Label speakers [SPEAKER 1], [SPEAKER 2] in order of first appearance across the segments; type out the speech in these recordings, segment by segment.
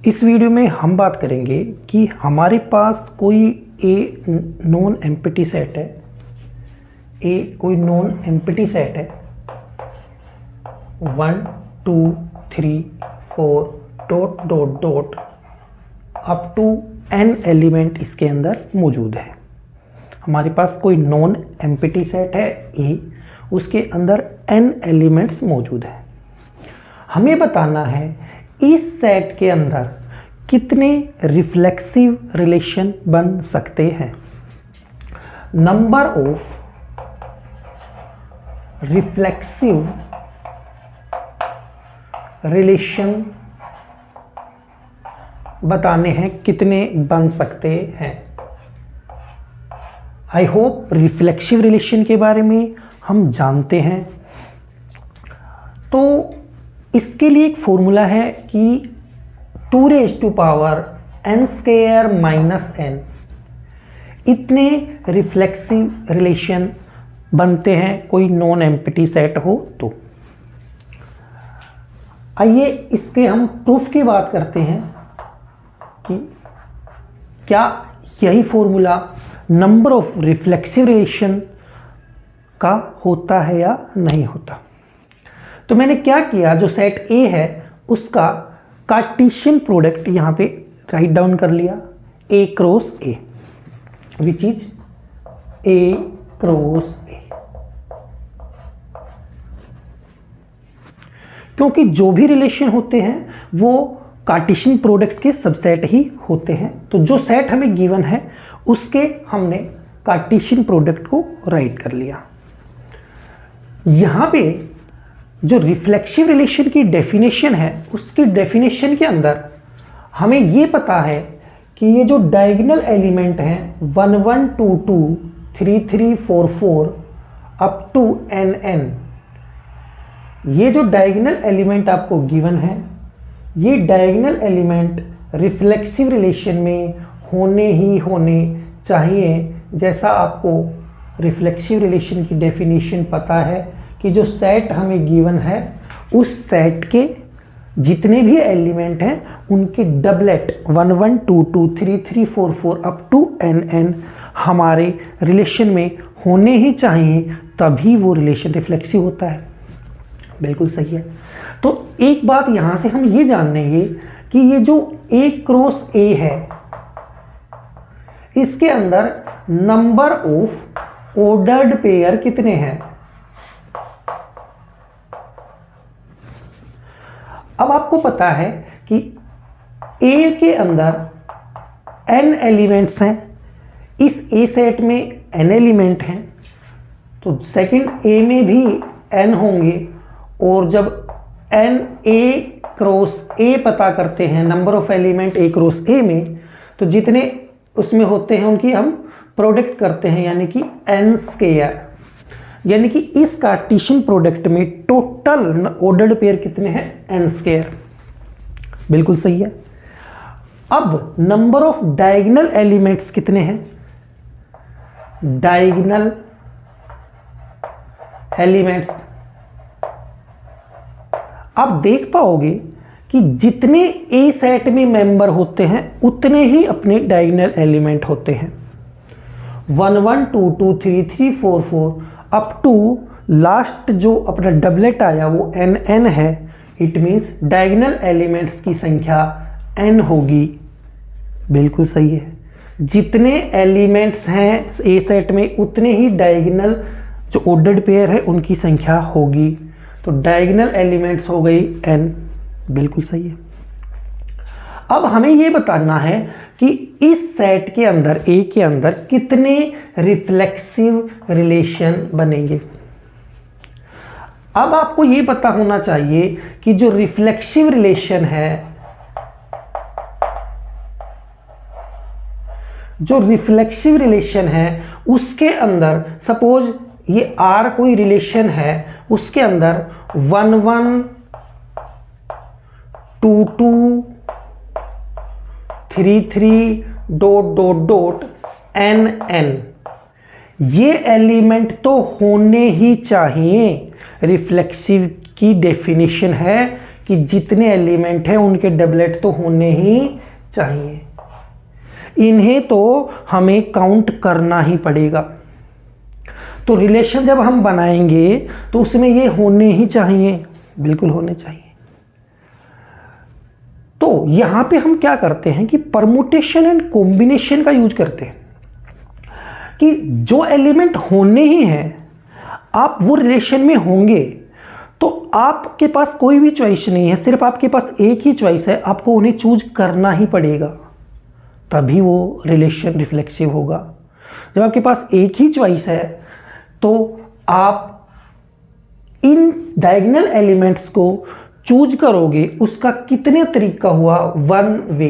[SPEAKER 1] इस वीडियो में हम बात करेंगे कि हमारे पास कोई नॉन एम्प्टी सेट है, कोई नॉन एम्प्टी सेट है 1 2 3 4 dot dot dot up to n element इसके अंदर मौजूद है। हमारे पास कोई नॉन एम्प्टी सेट है A, उसके अंदर n एलिमेंट्स मौजूद है। हमें बताना है इस सेट के अंदर कितने रिफ्लेक्सिव रिलेशन बन सकते हैं। नंबर ऑफ रिफ्लेक्सिव रिलेशन बताने हैं कितने बन सकते हैं। आई होप रिफ्लेक्सिव रिलेशन के बारे में हम जानते हैं। तो इसके लिए एक फॉर्मूला है कि 2 raised to power n square minus n इतने रिफ्लेक्सिव रिलेशन बनते हैं कोई नॉन एम्प्टी सेट हो तो। आइए इसके हम प्रूफ की बात करते हैं कि क्या यही formula number of reflexive relation का होता है या नहीं होता। तो मैंने क्या किया, जो सेट A है उसका कार्टेशियन प्रोडक्ट यहां पे राइट डाउन कर लिया, A cross A, which is A cross A। क्योंकि जो भी रिलेशन होते हैं वो कार्टेशियन प्रोडक्ट के सबसेट ही होते हैं, तो जो सेट हमें गिवन है उसके हमने कार्टेशियन प्रोडक्ट को राइट कर लिया। यहां पे जो रिफ्लेक्सिव रिलेशन की डेफिनेशन है उसकी डेफिनेशन के अंदर हमें ये पता है कि ये जो डायगोनल एलिमेंट हैं 1 1 2 2 3 3 4 4 अप टू n, ये जो डायगोनल एलिमेंट आपको गिवन है ये डायगोनल एलिमेंट रिफ्लेक्सिव रिलेशन में होने चाहिए। जैसा आपको रिफ्लेक्सिव रिलेशन की डेफिनेशन पता है कि जो सेट हमें गिवन है उस सेट के जितने भी एलिमेंट हैं उनके डबलेट 1 1 2 2 3 3 4 4 अप टू n हमारे रिलेशन में होने ही चाहिए, तभी वो रिलेशन रिफ्लेक्सिव होता है। बिल्कुल सही है। तो एक बात यहां से हम ये जान लेंगे कि ये जो A क्रॉस A है इसके अंदर नंबर ऑफ ऑर्डर्ड पेयर कितने हैं। अब आपको पता है कि A के अंदर n एलिमेंट्स हैं, इस A सेट में n एलिमेंट हैं, तो सेकंड A में भी n होंगे, और जब n A क्रॉस A पता करते हैं number of element A cross A में, तो जितने उसमें होते हैं उनकी हम प्रोडक्ट करते हैं, यानी कि n स्क्वायर। यानी कि इस कार्टेशियन प्रोडक्ट में टोटल ऑर्डर्ड पेयर कितने हैं, n स्क्वायर। बिल्कुल सही है। अब नंबर ऑफ डायगोनल एलिमेंट्स कितने हैं, डायगोनल एलिमेंट्स आप देख पाओगे कि जितने A सेट में मेंबर होते हैं उतने ही अपने डायगोनल एलिमेंट होते हैं। 1 1 2 2 3 3 4 4 अप टू लास्ट जो अपना डबलेट आया वो n है। इट मीन्स डायगोनल एलिमेंट्स की संख्या n होगी। बिल्कुल सही है। जितने एलिमेंट्स हैं A सेट में उतने ही डायगोनल जो ऑर्डर्ड पेयर है उनकी संख्या होगी, तो डायगोनल एलिमेंट्स हो गई n। बिल्कुल सही है। अब हमें यह बताना है कि इस सेट के अंदर A के अंदर कितने रिफ्लेक्सिव रिलेशन बनेंगे। अब आपको यह पता होना चाहिए कि जो रिफ्लेक्सिव रिलेशन है, जो रिफ्लेक्सिव रिलेशन है उसके अंदर सपोज ये R कोई रिलेशन है, उसके अंदर 1 1 2 2 3 3 डॉट डॉट डॉट n ये एलिमेंट तो होने ही चाहिए। रिफ्लेक्सिव की डेफिनेशन है कि जितने एलिमेंट हैं उनके डबलेट तो होने ही चाहिए, इन्हें तो हमें काउंट करना ही पड़ेगा। तो रिलेशन जब हम बनाएंगे तो उसमें ये होने ही चाहिए, बिल्कुल होने चाहिए। तो यहां पे हम क्या करते हैं कि परमुटेशन एंड कॉम्बिनेशन का यूज करते हैं कि जो एलिमेंट होने ही हैं आप वो रिलेशन में होंगे, तो आपके पास कोई भी चॉइस नहीं है, सिर्फ आपके पास एक ही चॉइस है, आपको उन्हें चूज करना ही पड़ेगा, तभी वो रिलेशन रिफ्लेक्सिव होगा। जब आपके पास एक ही चॉइस है तो आप इन डायगोनल एलिमेंट्स को चूज करोगे, उसका कितने तरीका हुआ, वन वे,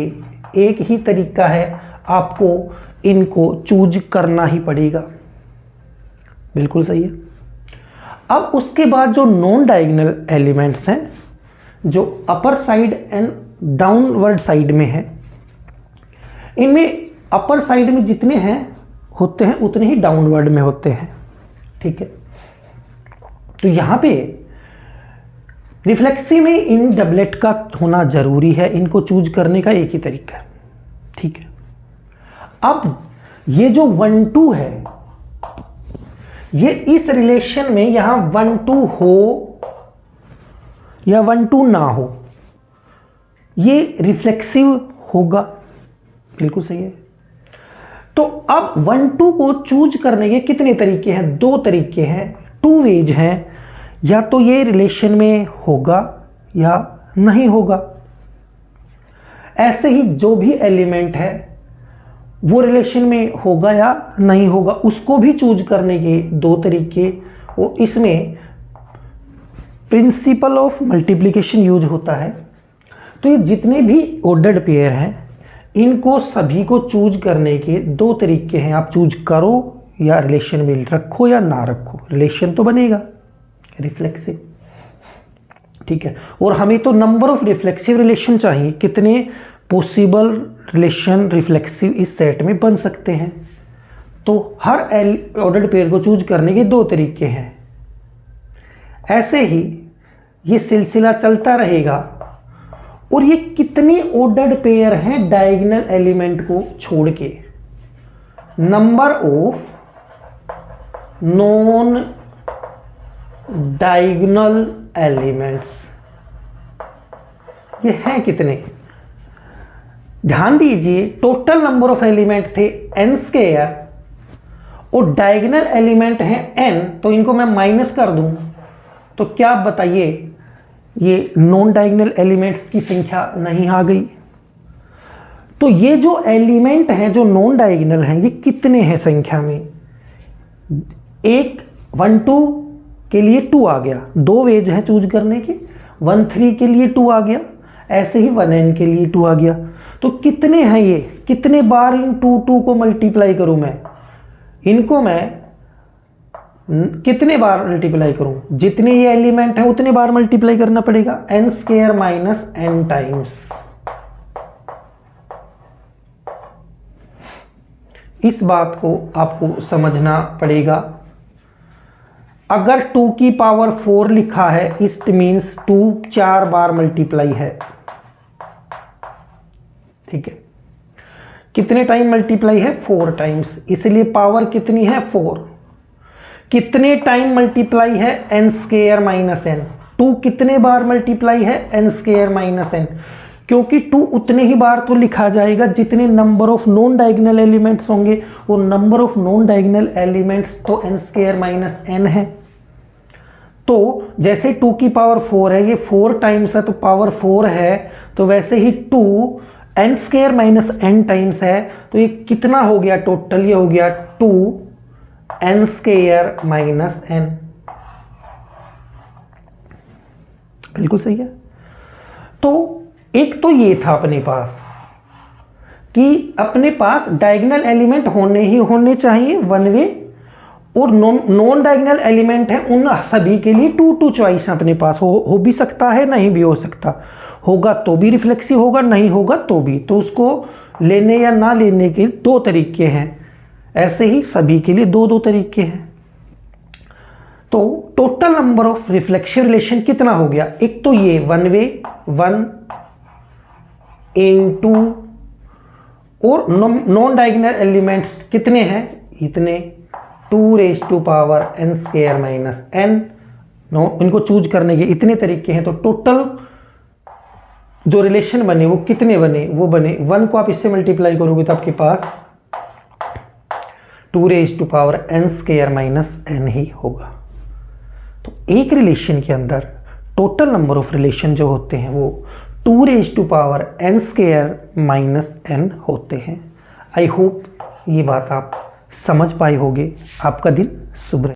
[SPEAKER 1] एक ही तरीका है, आपको इनको चूज करना ही पड़ेगा, बिल्कुल सही है। अब उसके बाद जो नॉन डायगोनल एलिमेंट्स हैं, जो upper side and downward side में है, इनमें अपर साइड में जितने हैं होते हैं उतने ही डाउनवर्ड में होते हैं, ठीक है। तो यहां पे रिफ्लेक्सिव में इन डबलेट का होना जरूरी है, इनको चूज करने का एक ही तरीका है, ठीक है। अब ये जो 1 2 है, ये इस रिलेशन में यहां 1 2 हो या 1 2 ना हो, ये रिफ्लेक्सिव होगा, बिल्कुल सही है। तो अब 1 2 को चूज करने के कितने तरीके हैं, दो तरीके हैं, टू वेज हैं, या तो ये रिलेशन में होगा या नहीं होगा। ऐसे ही जो भी एलिमेंट है वो रिलेशन में होगा या नहीं होगा, उसको भी चूज करने के दो तरीके, वो इसमें प्रिंसिपल ऑफ मल्टीप्लिकेशन यूज होता है। तो ये जितने भी ऑर्डर्ड पेयर हैं इनको सभी को चूज करने के दो तरीके हैं, आप चूज करो या रिलेशन में रखो या ना रखो, रिलेशन तो बनेगा रिफ्लेक्सिव, ठीक है। और हमें तो नंबर ऑफ रिफ्लेक्सिव रिलेशन चाहिए, कितने पॉसिबल रिलेशन रिफ्लेक्सिव इस सेट में बन सकते हैं। तो हर ऑर्डर्ड पेयर को चूज करने के दो तरीके हैं। ऐसे ही ये सिलसिला चलता रहेगा। और ये कितने ऑर्डर्ड पेयर हैं डायगोनल एलिमेंट को छोड़ के, number of non diagonal elements, ये हैं कितने, ध्यान दीजिए। टोटल नंबर ऑफ एलिमेंट थे n स्क्वायर और डायगोनल एलिमेंट हैं n, तो इनको मैं माइनस कर दूं तो क्या आप बताइए, ये नॉन डायगोनल एलिमेंट्स की संख्या नहीं आ गई। तो ये जो एलिमेंट हैं जो नॉन डायगोनल हैं ये कितने हैं संख्या में, एक 1 2 के लिए 2 आ गया, दो वेज हैं चूज करने के, 1 3 के लिए 2 आ गया, ऐसे ही 1 n के लिए 2 आ गया। तो कितने हैं ये, कितने बार इन 2 2 को मल्टीप्लाई करूं मैं, इनको मैं कितने बार मल्टीप्लाई करूं, जितने ये एलिमेंट है उतने बार मल्टीप्लाई करना पड़ेगा, n square minus n times. इस बात को आपको समझना पड़ेगा। अगर 2 की पावर 4 लिखा है इट मीन्स 2 4 बार मल्टीप्लाई है, ठीक है। कितने टाइम मल्टीप्लाई है, 4 टाइम्स, इसलिए पावर कितनी है 4। कितने टाइम मल्टीप्लाई है, n स्क्वायर माइनस n, 2 कितने बार मल्टीप्लाई है, n स्क्वायर माइनस n, क्योंकि 2 उतने ही बार तो लिखा जाएगा जितने number of non diagonal elements होंगे, और number of non diagonal elements तो n स्क्वायर माइनस n है। तो जैसे 2 की पावर 4 है, ये 4 टाइम्स है तो पावर 4 है, तो वैसे ही 2 n square minus n times है, तो ये कितना हो गया टोटल, ये हो गया 2 n स्क्वायर माइनस n, बिल्कुल सही है। तो एक तो ये था अपने पास कि अपने पास डायगोनल एलिमेंट होने ही होने चाहिए वन वे, और नॉन डायगोनल एलिमेंट है उन सभी के लिए 2 2 चॉइस अपने पास हो भी सकता है, नहीं भी हो सकता, होगा तो भी रिफ्लेक्सिव होगा, नहीं होगा तो भी, तो उसको लेने या ना लेने के दो तरीके हैं। ऐसे ही सभी के लिए 2 2 तरीके हैं। तो total number of reflection relation कितना हो गया, एक तो ये वन वे 1 इनटू, और नॉन डायगोनल एलिमेंट्स कितने हैं, इतने 2⁻n² माइनस n, इनको चूज करने के इतने तरीके हैं। तो टोटल जो रिलेशन बने वो कितने बने, वो बने 1 को आप इससे मल्टीप्लाई करोगे तो आपके पास 2⁻n² माइनस n ही होगा। तो एक रिलेशन के अंदर टोटल नंबर ऑफ रिलेशन जो होते हैं वो 2⁻n² माइनस n होते हैं। आई होप ये बात आप समझ पाए होगे। आपका दिन शुभ रहे।